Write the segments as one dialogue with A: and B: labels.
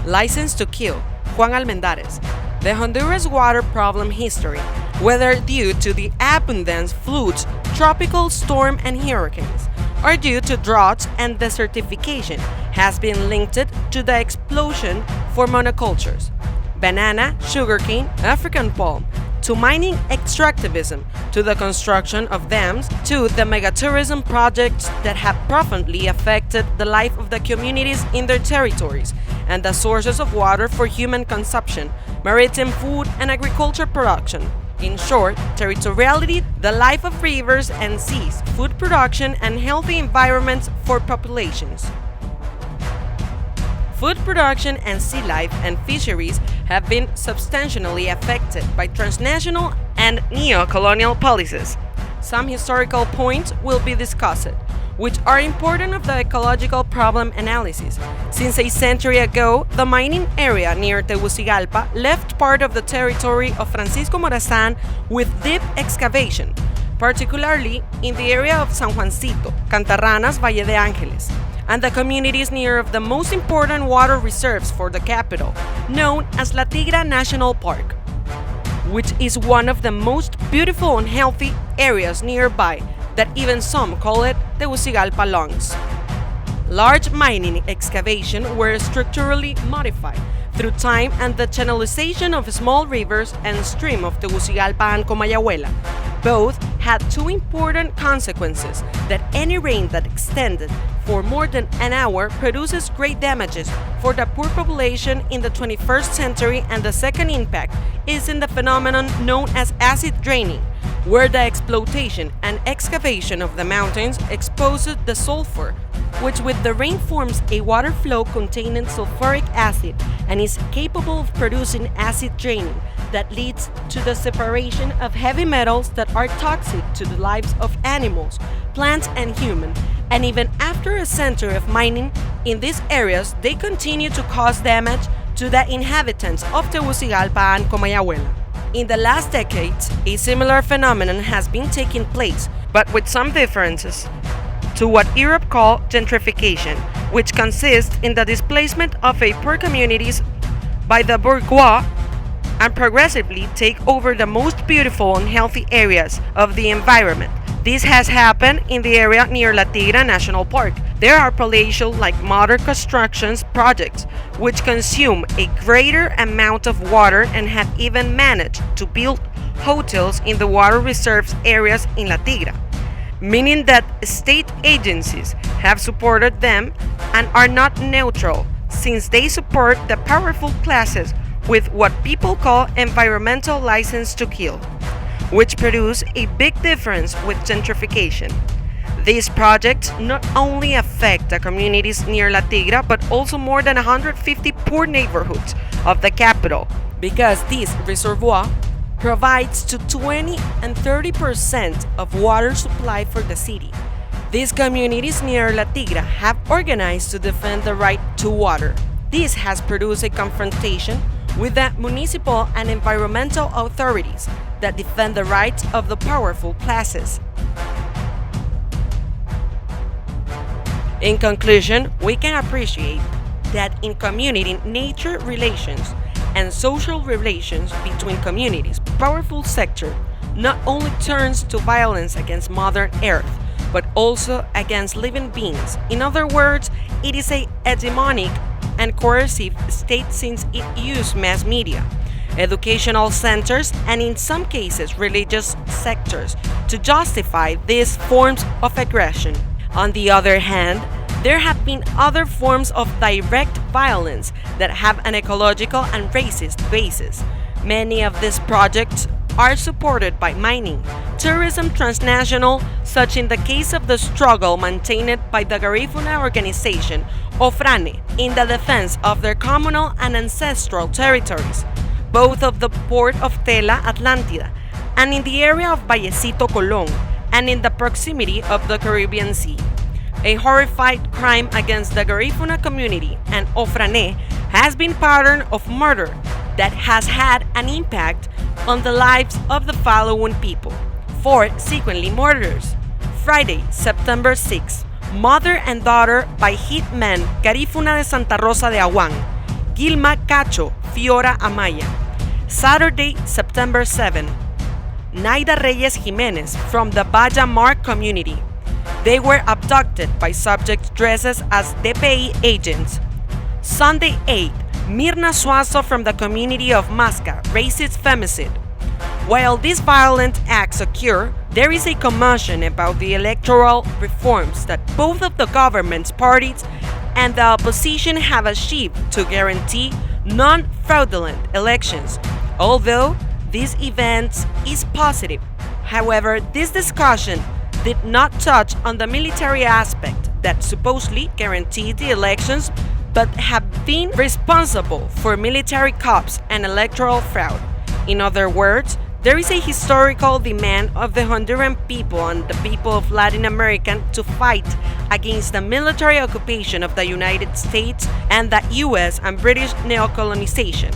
A: License to Kill, Juan Almendarez. The Honduras water problem history, whether due to the abundance floods, tropical storm and hurricanes, or due to droughts and desertification, has been linked to the explosion for monocultures, banana, sugarcane, African palm, to mining extractivism, to the construction of dams, to the megatourism projects that have profoundly affected the life of the communities in their territories and the sources of water for human consumption, maritime food and agriculture production. In short, territoriality, the life of rivers and seas, food production and healthy environments for populations. Food production and sea life and fisheries have been substantially affected by transnational and neo-colonial policies. Some historical points will be discussed, which are important of the ecological problem analysis. Since a century ago, the mining area near Tegucigalpa left part of the territory of Francisco Morazán with deep excavation, particularly in the area of San Juancito, Cantarranas, Valle de Ángeles, and the communities near of the most important water reserves for the capital, known as La Tigra National Park, which is one of the most beautiful and healthy areas nearby that even some call it Tegucigalpa lungs. Large mining excavations were structurally modified through time, and the channelization of small rivers and stream of Tegucigalpa and Comayagüela both had two important consequences: that any rain that extended for more than an hour produces great damages for the poor population in the 21st century, and the second impact is in the phenomenon known as acid draining, where the exploitation and excavation of the mountains exposes the sulfur, which with the rain forms a water flow containing sulfuric acid and is capable of producing acid draining that leads to the separation of heavy metals that are toxic to the lives of animals, plants and humans. And even after a century of mining in these areas, they continue to cause damage to the inhabitants of Tegucigalpa and Comayagüela. In the last decades, a similar phenomenon has been taking place, but with some differences, to what Europe calls gentrification, which consists in the displacement of a poor communities by the bourgeois and progressively take over the most beautiful and healthy areas of the environment. This has happened in the area near La Tigra National Park. There are palatial like modern constructions projects which consume a greater amount of water and have even managed to build hotels in the water reserves areas in La Tigra, meaning that state agencies have supported them and are not neutral, since they support the powerful classes with what people call environmental license to kill, which produce a big difference with gentrification. These projects not only affect the communities near La Tigra, but also more than 150 poor neighborhoods of the capital, because this reservoir provides to 20 and 30% of water supply for the city. These communities near La Tigra have organized to defend the right to water. This has produced a confrontation with the municipal and environmental authorities that defend the rights of the powerful classes. In conclusion, we can appreciate that in community nature relations and social relations between communities, powerful sector not only turns to violence against Mother Earth, but also against living beings. In other words, it is a hegemonic and coercive state, since it uses mass media, educational centers, and in some cases religious sectors to justify these forms of aggression. On the other hand, there have been other forms of direct violence that have an ecological and racist basis. Many of these projects are supported by mining, tourism transnational, such in the case of the struggle maintained by the Garifuna organization Ofrane in the defense of their communal and ancestral territories, both of the port of Tela, Atlántida, and in the area of Vallecito, Colón, and in the proximity of the Caribbean Sea. A horrified crime against the Garifuna community and Ofrane has been pattern of murder that has had an impact on the lives of the following people. 4 sequentially murders. Friday, September 6, mother and daughter by hitman Garifuna de Santa Rosa de Aguán. Gilma Cacho Fiora Amaya. Saturday, September 7. Naida Reyes Jimenez from the Baya Mar community. They were abducted by subjects dressed as DPI agents. Sunday 8. Mirna Suazo from the community of Masca, racist femicide. While these violent acts occur, there is a commotion about the electoral reforms that both of the government's parties and the opposition have achieved to guarantee non-fraudulent elections, although this event is positive. However, this discussion did not touch on the military aspect that supposedly guaranteed the elections but have been responsible for military coups and electoral fraud. In other words, there is a historical demand of the Honduran people and the people of Latin America to fight against the military occupation of the United States and the US and British neocolonization.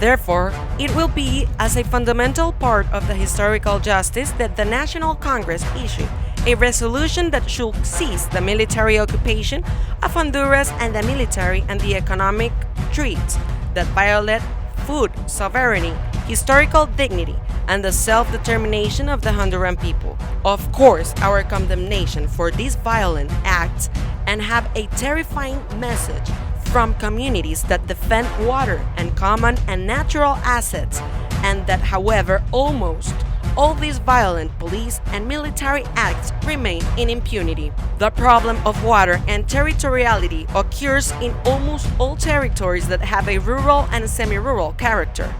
A: Therefore, it will be as a fundamental part of the historical justice that the National Congress issued a resolution that should cease the military occupation of Honduras and the military and the economic threats that violate food sovereignty, historical dignity, and the self-determination of the Honduran people. Of course, our condemnation for these violent acts and have a terrifying message from communities that defend water and common and natural assets, and that, however, almost all these violent police and military acts remain in impunity. The problem of water and territoriality occurs in almost all territories that have a rural and semi-rural character.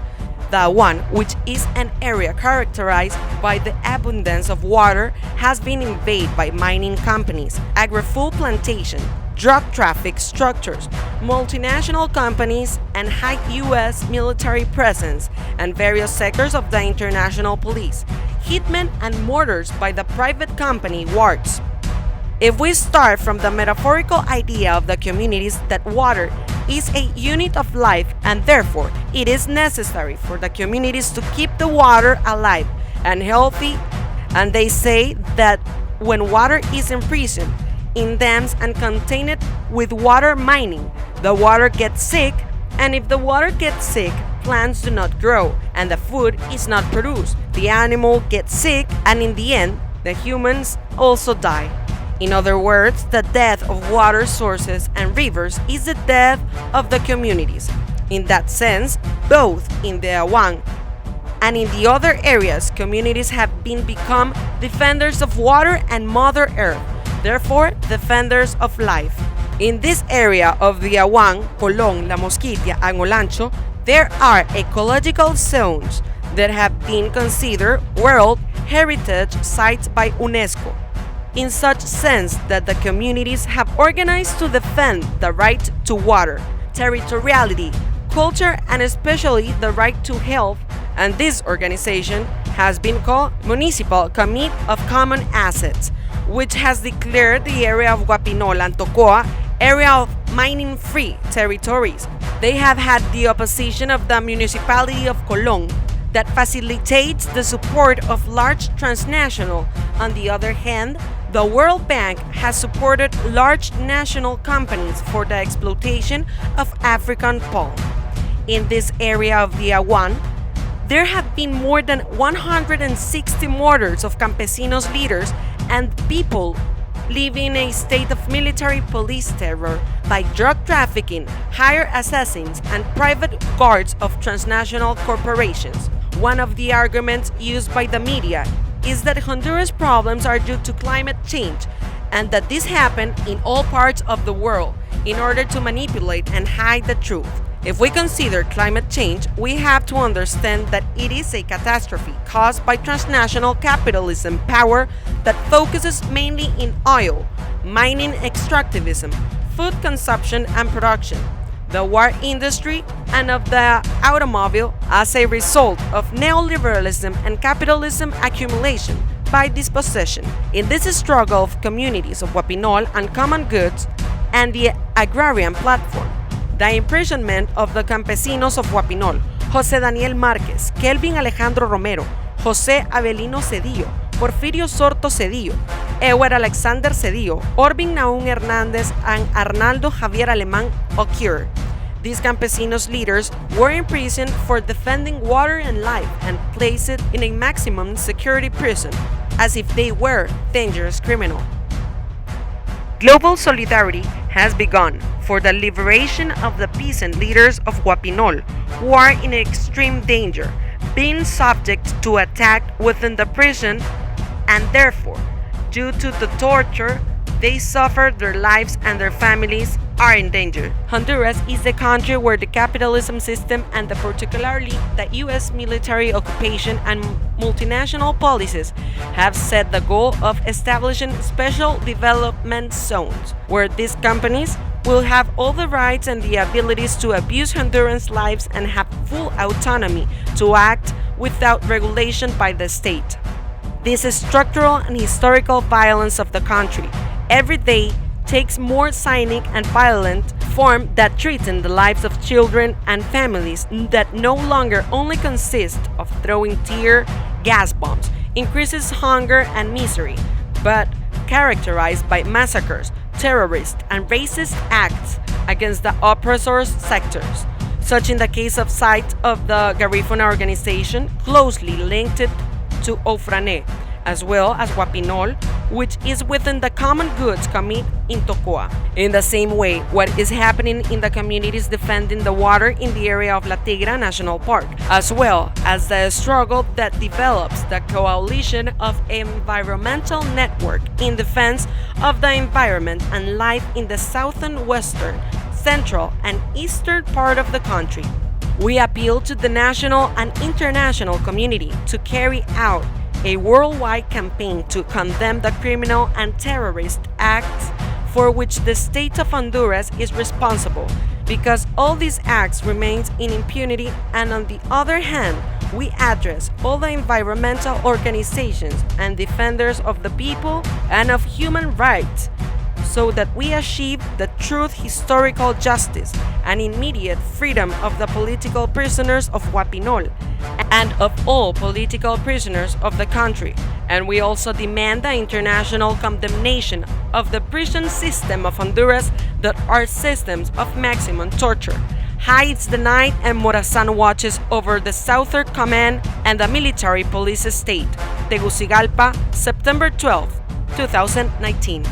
A: The one, which is an area characterized by the abundance of water, has been invaded by mining companies, agri-food plantation, drug traffic structures, multinational companies, and high U.S. military presence, and various sectors of the international police, hitmen and murders by the private company wards. If we start from the metaphorical idea of the communities that water is a unit of life and therefore it is necessary for the communities to keep the water alive and healthy, and they say that when water is imprisoned in dams and contained with water mining, the water gets sick, and if the water gets sick, plants do not grow and the food is not produced. The animal gets sick, and in the end, the humans also die. In other words, the death of water sources and rivers is the death of the communities. In that sense, both in the Awang and in the other areas, communities have become defenders of water and Mother Earth, therefore defenders of life. In this area of the Awang, Colón, La Mosquitia, and Olancho, there are ecological zones that have been considered World Heritage Sites by UNESCO, in such sense that the communities have organized to defend the right to water, territoriality, culture, and especially the right to health, and this organization has been called Municipal Committee of Common Assets, which has declared the area of Guapinol and Tocoa area of mining-free territories. They have had the opposition of the municipality of Colón that facilitates the support of large transnational. On the other hand, the World Bank has supported large national companies for the exploitation of African palm. In this area of the Awan, there have been more than 160 murders of campesinos leaders and people living in a state of military police terror by drug trafficking, hired assassins, and private guards of transnational corporations. One of the arguments used by the media is that Honduras' problems are due to climate change and that this happened in all parts of the world in order to manipulate and hide the truth. If we consider climate change, we have to understand that it is a catastrophe caused by transnational capitalism power that focuses mainly in oil, mining extractivism, food consumption and production, the war industry, and of the automobile as a result of neoliberalism and capitalism accumulation by dispossession. In this struggle of communities of Guapinol and common goods and the agrarian platform, the imprisonment of the campesinos of Guapinol, José Daniel Márquez, Kelvin Alejandro Romero, José Avelino Cedillo, Porfirio Sorto Cedillo, Ewer Alexander Cedillo, Orbin Naún Hernández, and Arnaldo Javier Alemán occurred. These campesinos leaders were imprisoned for defending water and life and placed in a maximum security prison, as if they were dangerous criminals. Global solidarity has begun for the liberation of the peasant leaders of Guapinol, who are in extreme danger, being subject to attack within the prison, and therefore, due to the torture they suffer, their lives and their families are in danger. Honduras is the country where the capitalism system and particularly the US military occupation and multinational policies have set the goal of establishing special development zones, where these companies will have all the rights and the abilities to abuse Hondurans' lives and have full autonomy to act without regulation by the state. This structural and historical violence of the country every day takes more cynic and violent form that threaten the lives of children and families that no longer only consist of throwing tear gas bombs, increases hunger and misery, but characterized by massacres, terrorist and racist acts against the oppressors' sectors, such in the case of site of the Garifuna organization closely linked to Ofrané, as well as Guapinol, which is within the common goods commit in Tocoa. In the same way, what is happening in the communities defending the water in the area of La Tigra National Park, as well as the struggle that develops the coalition of environmental network in defense of the environment and life in the southern, western, central, and eastern part of the country. We appeal to the national and international community to carry out a worldwide campaign to condemn the criminal and terrorist acts for which the state of Honduras is responsible, because all these acts remain in impunity, and on the other hand, we address all the environmental organizations and defenders of the people and of human rights, so that we achieve the true historical justice and immediate freedom of the political prisoners of Guapinol and of all political prisoners of the country. And we also demand the international condemnation of the prison system of Honduras that are systems of maximum torture, hides the night and Morazan watches over the Southern Command and the military police state. Tegucigalpa, September 12, 2019.